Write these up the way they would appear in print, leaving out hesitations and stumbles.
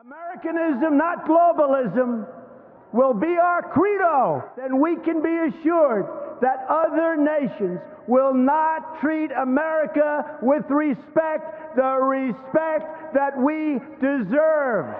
Americanism, not globalism, will be our credo. Then we can be assured that other nations will not treat America with respect, the respect that we deserve.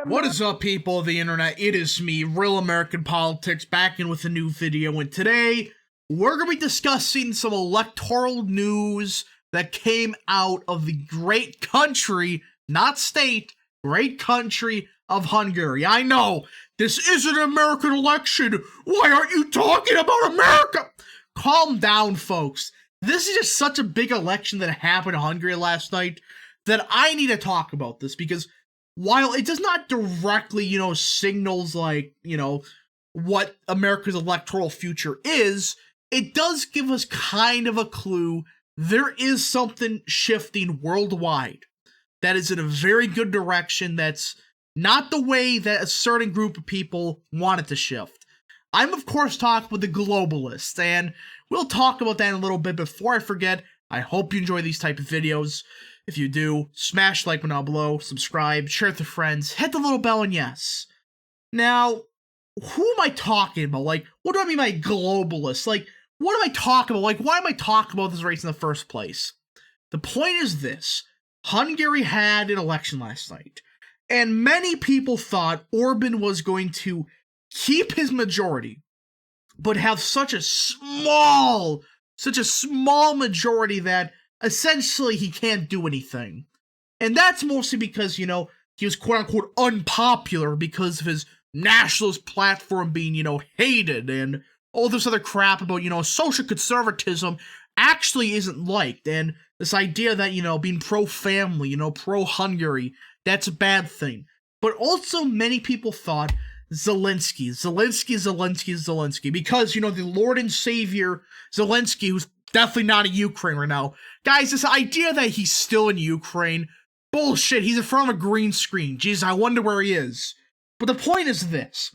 What is up, people of the internet? It is me, Real American Politics, back in with a new video, and today we're going to be discussing some electoral news that came out of the great country, not state, great country of Hungary. I know, this isn't an American election. Why aren't you talking about America? Calm down, folks. This is just such a big election that happened in Hungary last night that I need to talk about this, because while it does not directly, signals like, what America's electoral future is, it does give us kind of a clue there is something shifting worldwide that is in a very good direction that's not the way that a certain group of people want it to shift. I'm, of course, talking with the globalists, and we'll talk about that in a little bit. Before I forget, I hope you enjoy these type of videos. If you do, smash the like button down below, subscribe, share it with friends, hit the little bell, and yes. Now, who am I talking about? Like, what do I mean by globalists? Like, what am I talking about? Like, why am I talking about this race in the first place? The point is this. Hungary had an election last night, and many people thought Orban was going to keep his majority, but have such a small majority that essentially he can't do anything. And that's mostly because, he was quote-unquote unpopular because of his nationalist platform being, hated, and all this other crap about, social conservatism actually isn't liked, and this idea that, being pro-family, pro-Hungary, that's a bad thing. But also many people thought Zelensky, because, the Lord and Savior Zelensky, who's definitely not in Ukraine right now. Guys, this idea that he's still in Ukraine, bullshit, he's in front of a green screen. Jeez, I wonder where he is. But the point is this.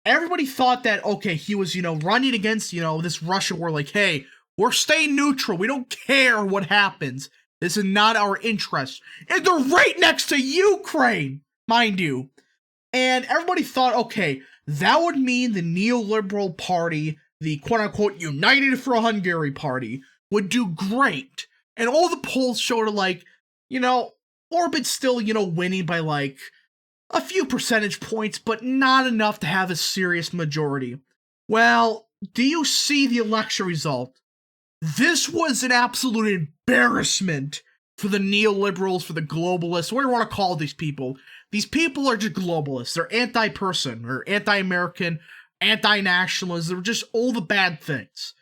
Everybody thought that, okay, he was, running against, this Russia war, like, hey, we're staying neutral. We don't care what happens. This is not our interest. And they're right next to Ukraine, mind you. And everybody thought, okay, that would mean the neoliberal party, the quote-unquote United for Hungary party, would do great. And all the polls showed like, Orban's still, winning by like a few percentage points, but not enough to have a serious majority. Well, do you see the election result? This was an absolute embarrassment for the neoliberals, for the globalists, what do you want to call these people? These people are just globalists. They're anti-person, or anti-American, anti-nationalists. They're just all the bad things.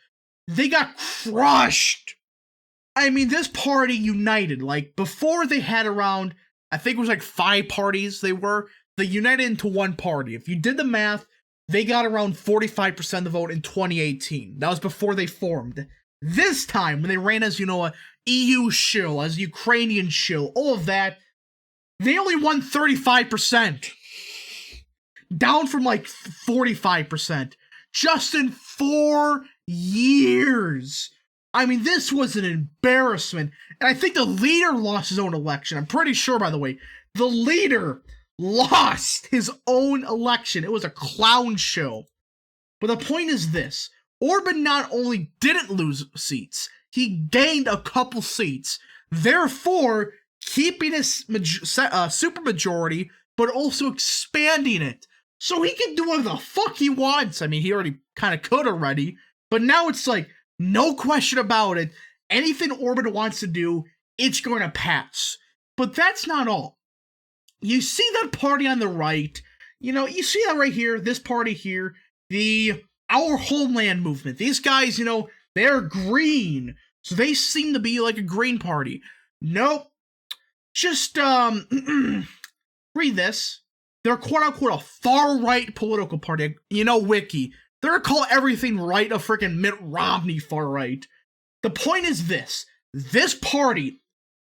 They got crushed. I mean, this party united. Like, before they had around, I think it was like 5 parties they united into one party. If you did the math, they got around 45% of the vote in 2018. That was before they formed. This time, when they ran as, a EU shill, as a Ukrainian shill, all of that, they only won 35%. Down from like 45%. Just in 4 years. I mean, this was an embarrassment. And I think the leader lost his own election. I'm pretty sure, by the way. The leader lost his own election. It was a clown show. But the point is this. Orban not only didn't lose seats, he gained a couple seats. Therefore, keeping his supermajority, but also expanding it. So he can do whatever the fuck he wants. I mean, he already kind of could already. But now it's like, no question about it. Anything Orban wants to do, it's going to pass. But that's not all. You see that party on the right. You see that right here, this party here, the Our Homeland movement. These guys, they're green. So they seem to be like a green party. Nope. Just, read this. They're quote-unquote a far-right political party. Wiki. They're gonna call everything right a freaking Mitt Romney far-right. The point is this. This party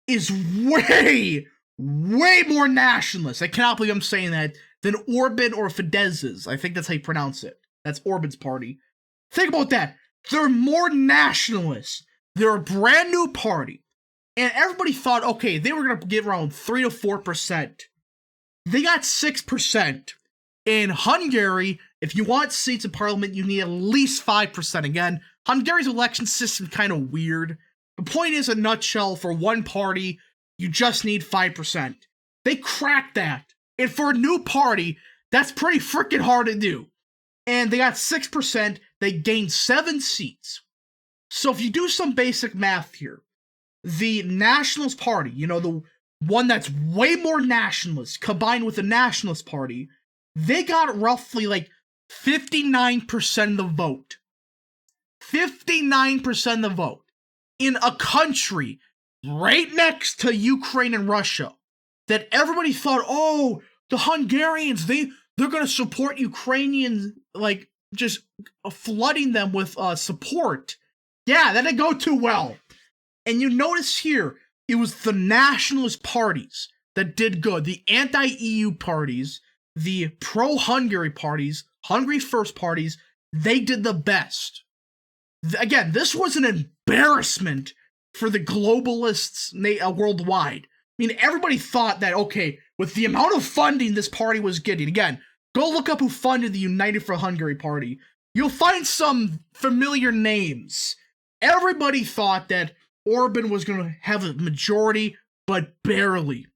is way more nationalist. I cannot believe I'm saying that, than Orban or Fidesz's. I think that's how you pronounce it. That's Orban's party. Think about that. They're more nationalist. They're a brand new party. And everybody thought, okay, they were going to get around 3 to 4%. They got 6%. In Hungary, if you want seats in parliament, you need at least 5%. Again, Hungary's election system is kind of weird. The point is, in a nutshell, for one party, you just need 5%. They cracked that. And for a new party, that's pretty freaking hard to do. And they got 6%. They gained 7 seats. So if you do some basic math here, the Nationalist Party, the one that's way more nationalist, combined with the Nationalist Party, they got roughly like 59% of the vote. 59% of the vote. In a country right next to Ukraine and Russia, that everybody thought, oh, the Hungarians, they're going to support Ukrainians, like, just flooding them with support. Yeah, that didn't go too well. And you notice here, it was the nationalist parties that did good. The anti-EU parties, the pro-Hungary parties, Hungary First parties, they did the best. Again, this was an embarrassment for the globalists worldwide. I mean, everybody thought that, okay, with the amount of funding this party was getting, again, go look up who funded the United for Hungary party. You'll find some familiar names. Everybody thought that Orban was going to have a majority, but barely.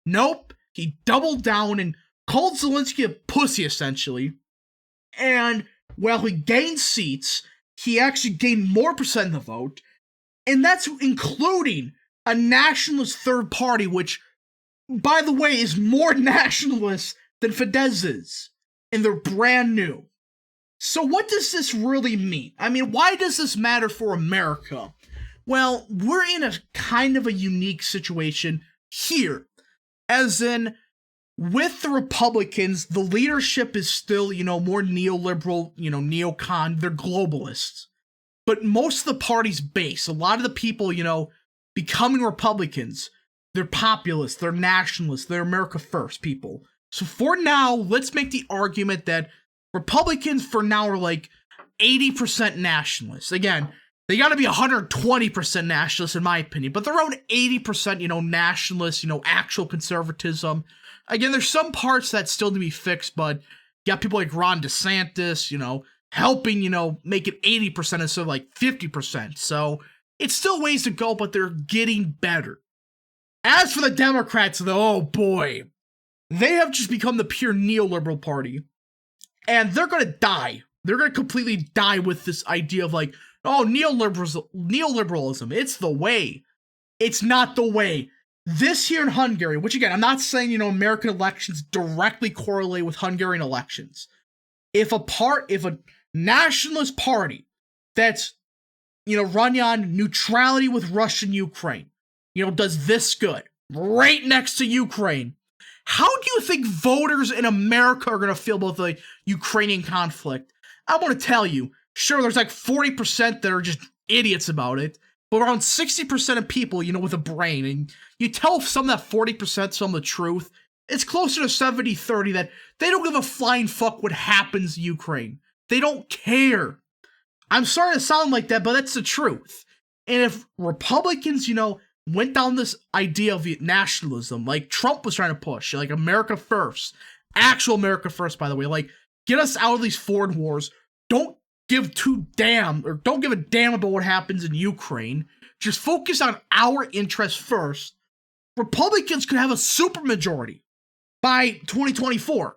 Nope, he doubled down and called Zelensky a pussy, essentially. And while he gained seats, he actually gained more percent of the vote. And that's including a nationalist third party, which, by the way, is more nationalist than Fidesz is. And they're brand new. So what does this really mean? I mean, why does this matter for America? Well, we're in a kind of a unique situation here. As in, with the Republicans, the leadership is still, more neoliberal, neocon, they're globalists. But most of the party's base, a lot of the people, becoming Republicans, they're populists, they're nationalists, they're America First people. So for now, let's make the argument that Republicans for now are like 80% nationalists. Again, they gotta be 120% nationalists in my opinion, but they're around 80%, nationalists, actual conservatism. Again, there's some parts that still need to be fixed, but you got people like Ron DeSantis, helping, make it 80% instead of like 50%. So it's still ways to go, but they're getting better. As for the Democrats, though, oh boy, they have just become the pure neoliberal party. And they're gonna die. They're gonna completely die with this idea of like, oh, neoliberalism, it's the way. It's not the way. This here in Hungary, which again, I'm not saying, American elections directly correlate with Hungarian elections. If a nationalist party that's, running on neutrality with Russia and Ukraine, does this good, right next to Ukraine, how do you think voters in America are going to feel about the Ukrainian conflict? I want to tell you, sure, there's like 40% that are just idiots about it, but around 60% of people, with a brain, and you tell some of that 40% some of the truth, it's closer to 70-30 that they don't give a flying fuck what happens in Ukraine. They don't care. I'm sorry to sound like that, but that's the truth. And if Republicans, went down this idea of nationalism, like Trump was trying to push, like America First, actual America First, by the way, like get us out of these foreign wars, don't give a damn about what happens in Ukraine, just focus on our interests first, Republicans could have a supermajority by 2024.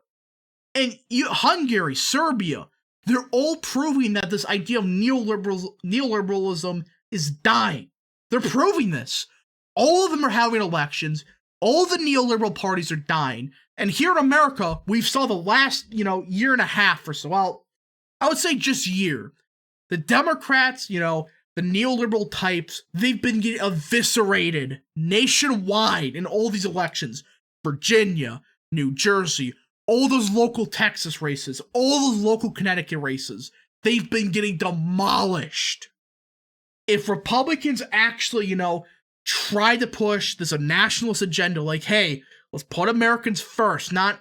And Hungary, Serbia, they're all proving that this idea of neoliberalism is dying. They're proving this. All of them are having elections. All the neoliberal parties are dying. And here in America, we've saw the last, year and a half or so. Well, I would say just year. The Democrats, the neoliberal types, they've been getting eviscerated nationwide in all these elections. Virginia, New Jersey, all those local Texas races, all those local Connecticut races, they've been getting demolished. If Republicans actually, try to push this a nationalist agenda, like, hey, let's put Americans first, not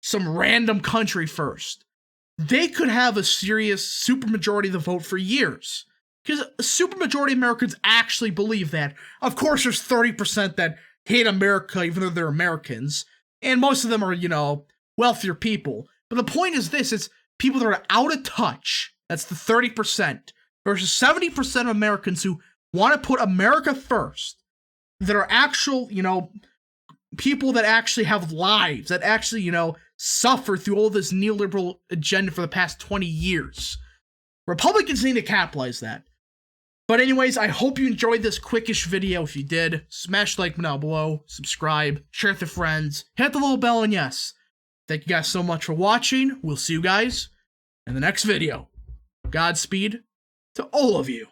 some random country first, they could have a serious supermajority of the vote for years. Because a supermajority of Americans actually believe that. Of course, there's 30% that hate America, even though they're Americans. And most of them are, you know, wealthier people. But the point is this, it's people that are out of touch. That's the 30%. Versus 70% of Americans who want to put America first. That are actual, you know, people that actually have lives. That actually, you know, suffer through all this neoliberal agenda for the past 20 years. Republicans need to capitalize that. But anyways, I hope you enjoyed this quickish video. If you did, smash the like button down below, subscribe, share it with friends, hit the little bell, and yes, thank you guys so much for watching. We'll see you guys in the next video. Godspeed to all of you.